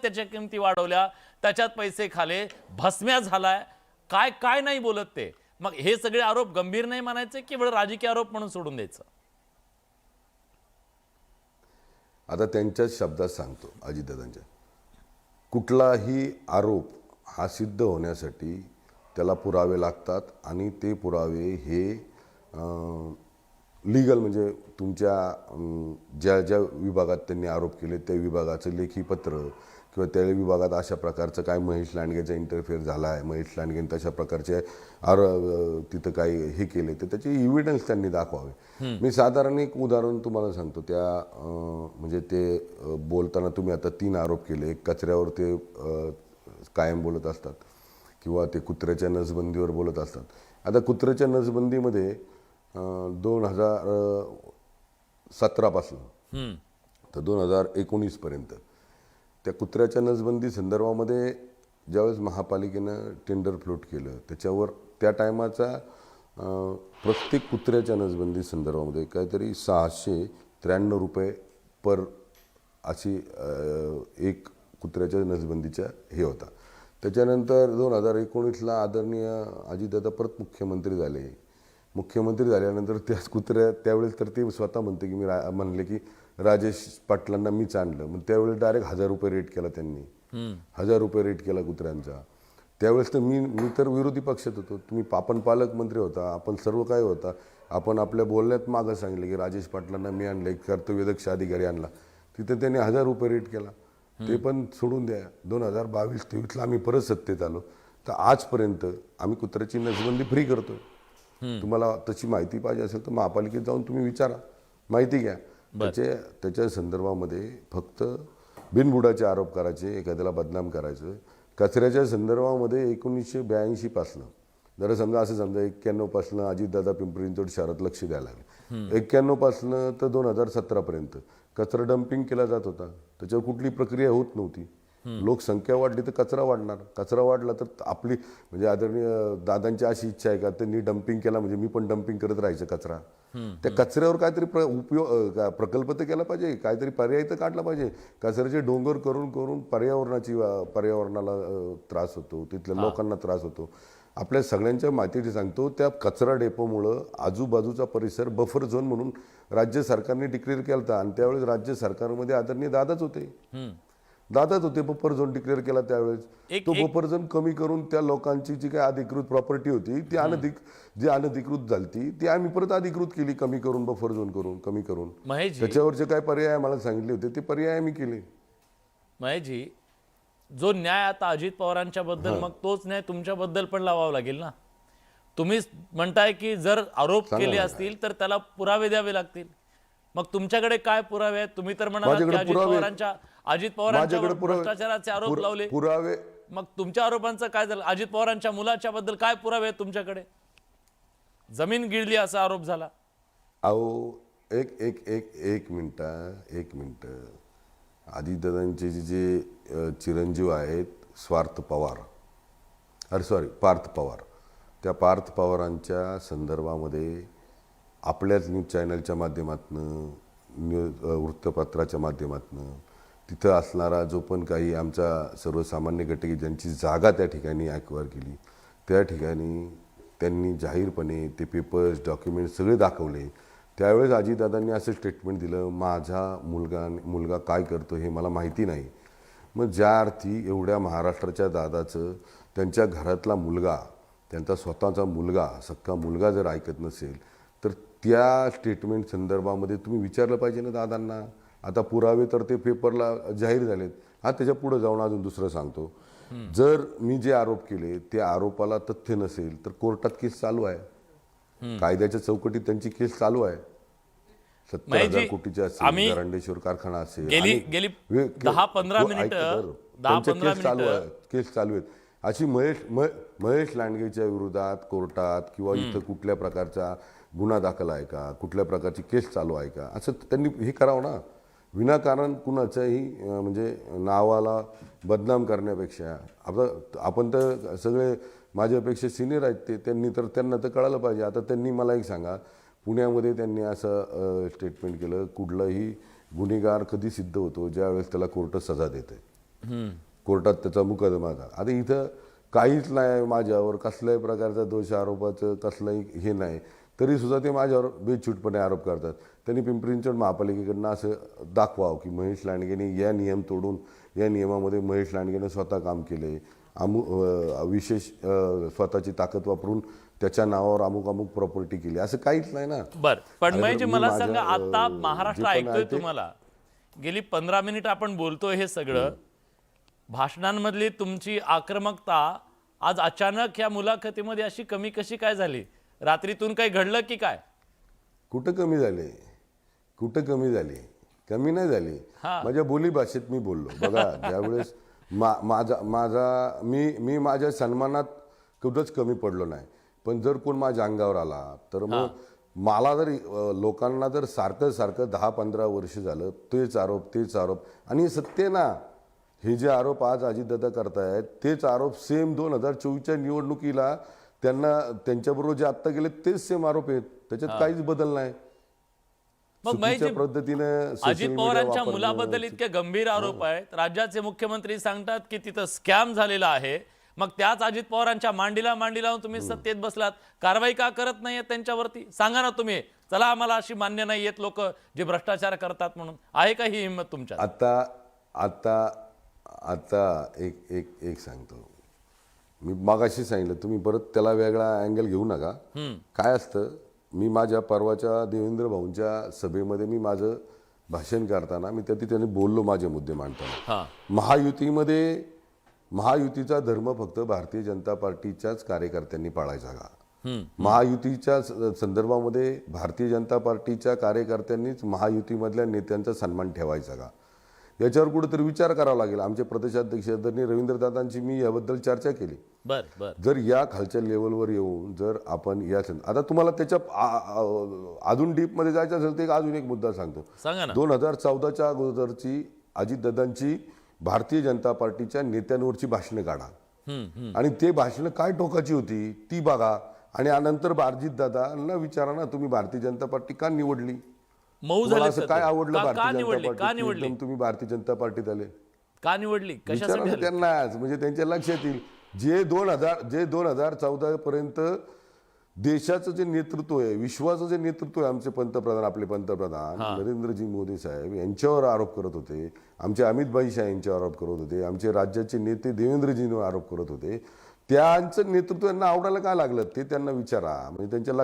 त्याच्या किमती वाढवल्या, त्याच्यात पैसे खाले, भस्म्या झालाय, काय काय नाही बोलत ते. मग हे सगळे आरोप गंभीर नाही मानायचे, केवळ राजकीय आरोप म्हणून सोडून द्यायचं? आता त्यांच्याच शब्दात सांगतो, अजितदादांच्या, कुठलाही आरोप हा सिद्ध होण्यासाठी त्याला पुरावे लागतात आणि ते पुरावे हे लीगल म्हणजे तुमच्या ज्या ज्या विभागात त्यांनी आरोप केले त्या विभागाचं लेखी पत्र किंवा त्या विभागात अशा प्रकारचं काय महेश लांडगेचा इंटरफेअर झाला आहे, महेश लांडगेने तशा प्रकारचे तिथं काही हे केले तर त्याचे इव्हिडन्स त्यांनी दाखवावे. मी साधारण एक उदाहरण तुम्हाला सांगतो. त्या म्हणजे ते बोलताना तुम्ही आता 3 आरोप केले. एक कचऱ्यावर ते कायम बोलत असतात किंवा ते कुत्र्याच्या नसबंदीवर बोलत असतात. आता कुत्र्याच्या नसबंदीमध्ये 2017 पासून तर 2019 पर्यंत त्या कुत्र्याच्या नसबंदी संदर्भामध्ये ज्यावेळेस महापालिकेनं टेंडर फ्लोट केलं त्याच्यावर त्या टायमाचा प्रत्येक कुत्र्याच्या नसबंदी संदर्भामध्ये काहीतरी 693 रुपये पर अशी एक कुत्र्याच्या नसबंदीचा हे होता. त्याच्यानंतर 2019ला आदरणीय अजितदादा परत मुख्यमंत्री झाले. मुख्यमंत्री झाल्यानंतर त्याच त्यावेळेस तर ते स्वतः म्हणते की मी म्हणले की राजेश पाटलांना मीच आणलं. मग त्यावेळेस डायरेक्ट 1000 रुपये रेट केला त्यांनी. 1000 रुपये रेट केला कुत्र्यांचा. त्यावेळेस तर मी तर विरोधी पक्षात होतो. आपण पालकमंत्री होता, आपण सर्व काय होता. आपण आपल्या बोलण्यात मागं सांगितलं की राजेश पाटलांना मी आणलं, एक कर्तव्यदक्ष अधिकारी आणला. तिथं त्यांनी 1000 रुपये रेट केला. ते पण सोडून द्या. 2022-23ला आम्ही परत सत्तेत आलो तर आजपर्यंत आम्ही कुत्र्याची नसबंदी फ्री करतोय. तुम्हाला तशी माहिती पाहिजे असेल तर महापालिकेत जाऊन तुम्ही विचारा, माहिती घ्या. त्याच्या संदर्भामध्ये फक्त बिनबुडाचे आरोप करायचे, एखाद्याला बदनाम करायचं. कचऱ्याच्या संदर्भामध्ये 1982 पासनं जरा समजा असं समजा 91 पासनं अजितदादा पिंपरी चिंचवड शहरात लक्ष द्यायला लागले. 91 पासनं तर 2017 पर्यंत कचरा डम्पिंग केला जात होता. त्याच्यावर कुठली प्रक्रिया होत नव्हती. लोकसंख्या वाढली तर कचरा वाढणार. कचरा वाढला तर आपली म्हणजे आदरणीय दादांची अशी इच्छा आहे का त्यांनी डम्पिंग केला म्हणजे मी पण डम्पिंग करत राहायचं कचरा. त्या कचऱ्यावर काहीतरी प्रकल्प तर केला पाहिजे, काहीतरी पर्याय तर काढला पाहिजे. कचऱ्याचे डोंगर करून करून पर्यावरणाला त्रास होतो, तिथल्या लोकांना त्रास होतो. आपल्या सगळ्यांच्या माहितीसाठी सांगतो, त्या कचरा डेपोमुळं आजूबाजूचा परिसर बफर झोन म्हणून राज्य सरकारने डिक्लेअर केला होता आणि त्यावेळेस राज्य सरकारमध्ये आदरणीय दादाच होते. बफर झोन डिक्लेअर केला त्यावेळेस. तो बफर झोन कमी करून त्या लोकांची जी काही अधिकृत प्रॉपर्टी होती ती जी अनधिकृत झाली ती आम्ही परत अधिकृत केली, कमी करून बफर झोन कमी करून. त्याच्यावरचे काय पर्याय मला सांगितले होते ते पर्याय आम्ही केले. महेशजी, जो न्याय आता अजित पवारांच्या बद्दल मग तोच न्याय तुमच्याबद्दल पण लावावा लागेल ना. तुम्ही म्हणताय की जर आरोप केले असतील तर त्याला पुरावे द्यावे लागतील. मग तुमच्याकडे काय पुरावे आहेत? तुम्ही तर म्हणालात की अजित पवारांच्या भ्रष्टाचाराचे आरोप लावले. पुरावे मग तुमच्या आरोपांचं काय झालं? अजित पवारांच्या मुलाच्या बद्दल काय पुरावे आहेत तुमच्याकडे? जमीन गिळली असा आरोप झाला. अहो एक मिनिट. अजितदादांचे जे चिरंजीव आहेत पार्थ पवार, त्या पार्थ पवारांच्या संदर्भामध्ये आपल्याच न्यूज चॅनलच्या माध्यमातून, वृत्तपत्राच्या माध्यमातून तिथं असणारा जो पण काही आमचा सर्वसामान्य घटक ज्यांची जागा त्या ठिकाणी ॲक्वायर केली त्या ठिकाणी त्यांनी जाहीरपणे ते पेपर्स डॉक्युमेंट्स सगळे दाखवले. त्यावेळेस अजितदादांनी असं स्टेटमेंट दिलं, माझा मुलगा काय करतो हे मला माहिती नाही. मग ज्या अर्थी एवढ्या महाराष्ट्राच्या दादाचं त्यांच्या घरातला मुलगा, त्यांचा स्वतःचा मुलगा, सख्खा मुलगा जर ऐकत नसेल तर त्या स्टेटमेंट संदर्भामध्ये तुम्ही विचारलं पाहिजे ना दादांना. आता पुरावे तर ते पेपरला जाहीर झालेत. त्याच्या पुढे जाऊन अजून दुसरं सांगतो, जर मी जे आरोप केले त्या आरोपाला तथ्य नसेल तर कोर्टात केस चालू आहे. कायद्याच्या चौकटीत त्यांची केस चालू आहे. 70,000 कोटीच्या असेल, दरांडेश्वर कारखाना असेल, गेली 10-15 मिनिटं केस चालू आहेत. अशी महेश लांडगेच्या विरोधात कोर्टात किंवा इथं कुठल्या प्रकारचा गुन्हा दाखल आहे का, कुठल्या प्रकारची केस चालू आहे का, असं त्यांनी हे करावं ना. विनाकारण कुणाच्याही म्हणजे नावाला बदनाम करण्यापेक्षा आपण तर सगळे माझ्यापेक्षा सिनियर आहेत त्यांना तर कळालं पाहिजे. आता त्यांनी मला एक सांगा, पुण्यामध्ये त्यांनी असं स्टेटमेंट केलं, कुठलाही गुन्हेगार कधी सिद्ध होतो ज्यावेळेस त्याला कोर्ट सजा देते. कोर्टात त्याचा मुकदमा झाला. आता इथं काहीच नाही माझ्यावर, कसल्याही प्रकारचा दोष आरोपाचं कसलंही हे नाही, तरी सुद्धा ते माझ्यावर बेछूटपणे आरोप करतात. त्यांनी पिंपरी चिंचवड महापालिकेकडनं असं दाखवावं की महेश लांडगेने या नियम तोडून, या नियमामध्ये महेश लांडगेने स्वतः काम केले, विशेष स्वतःची ताकद वापरून त्याच्या नावावर अमुक अमुक प्रॉपर्टी केली, असं काहीच नाही ना. बर पण महेशजी मी मला माझ्या, सांगा, आता जे महाराष्ट्र पण आहे ऐकतोय ते- तुम्हाला, गेली 15 मिनिट आपण बोलतोय हे सगळं, भाषणांमधली तुमची आक्रमकता आज अचानक या मुलाखतीमध्ये अशी कमी कशी काय झाली? रात्रीतून काही घडलं की काय? कुठं कमी झाले, कुठं कमी झाली? कमी नाही झाली. माझ्या बोली भाषेत मी बोललो बघा. ज्यावेळेस मी माझ्या सन्मानात कुठंच कमी पडलो नाही, पण जर कोण माझ्या अंगावर आला तर मग मला जर लोकांना जर सारखं सारखं 10-15 वर्ष झालं तेच आरोप, आणि हे सत्य ना, हे जे आरोप आज अजितदादा करतायत तेच आरोप सेम 2024च्या निवडणुकीला त्यांच्याबरोबर जे आत्ता गेले तेच सेम आरोप आहेत, त्याच्यात काहीच बदल नाही. मग चुकीच्या पद्धतीनं social अजित media पवारांच्या वापरणं, मुलाबद्दल इतके गंभीर आरोप आहेत, राज्याचे मुख्यमंत्री सांगतात की तिथं स्कॅम झालेला आहे, मग त्याच अजित पवारांच्या मांडीला लावून तुम्ही सत्तेत बसलात, कारवाई का करत नाहीये त्यांच्यावरती? सांगा ना तुम्ही. चला आम्हाला अशी मान्य नाही येत लोक जे भ्रष्टाचार करतात म्हणून. आहे का ही हिंमत तुमच्या? आता एक सांगतो मी. मागाशी सांगितलं, तुम्ही परत त्याला वेगळा अँगल घेऊ नका. काय असतं, मी माझ्या परवाच्या देवेंद्र भाऊंच्या सभेमध्ये मी माझं भाषण करताना मी त्याने बोललो, माझे मुद्दे मांडताना. महायुतीचा धर्म फक्त भारतीय जनता पार्टीच्याच कार्यकर्त्यांनी पाळायचा का? महायुतीच्या संदर्भामध्ये भारतीय जनता पार्टीच्या कार्यकर्त्यांनीच महायुतीमधल्या नेत्यांचा सन्मान ठेवायचा का? याच्यावर कुठेतरी विचार करावा लागेल. आमचे प्रदेशाध्यक्ष आदरणीय रवींद्रदादांची मी याबद्दल चर्चा केली. बर जर या खालच्या लेवलवर येऊन जर आपण आता तुम्हाला त्याच्या अजून डीपमध्ये जायचं असेल तर अजून एक मुद्दा सांगतो. सांगा ना. 2014च्या अगोदरची अजितदादांची भारतीय जनता पार्टीच्या नेत्यांवरची भाषणं काढा, आणि ते भाषणं काय टोकाची होती ती बघा, आणि नंतर अजितदादांना विचारा ना, तुम्ही भारतीय जनता पार्टी का निवडली? मऊ तुम्हाला झाले असं काय आवडलं भारतीय जनता का पार्टीत? निवडली? एकदम तुम्ही भारतीय जनता पार्टीत आले, का निवडली? विचारा कशासाठी ना आले? त्यांनाच, म्हणजे त्यांच्या लक्षात येईल. जे 2014 पर्यंत देशाचं जे नेतृत्व आहे, विश्वाचं जे नेतृत्व आहे, आमचे पंतप्रधान, आपले पंतप्रधान नरेंद्रजी मोदी साहेब यांच्यावर आरोप करत होते, आमचे अमित भाई शाह यांच्यावर आरोप करत होते, आमचे राज्याचे नेते देवेंद्रजींवर आरोप करत होते, त्यांचं नेतृत्व यांना आवडायला काय लागलं ते त्यांना विचारा. म्हणजे त्यांच्या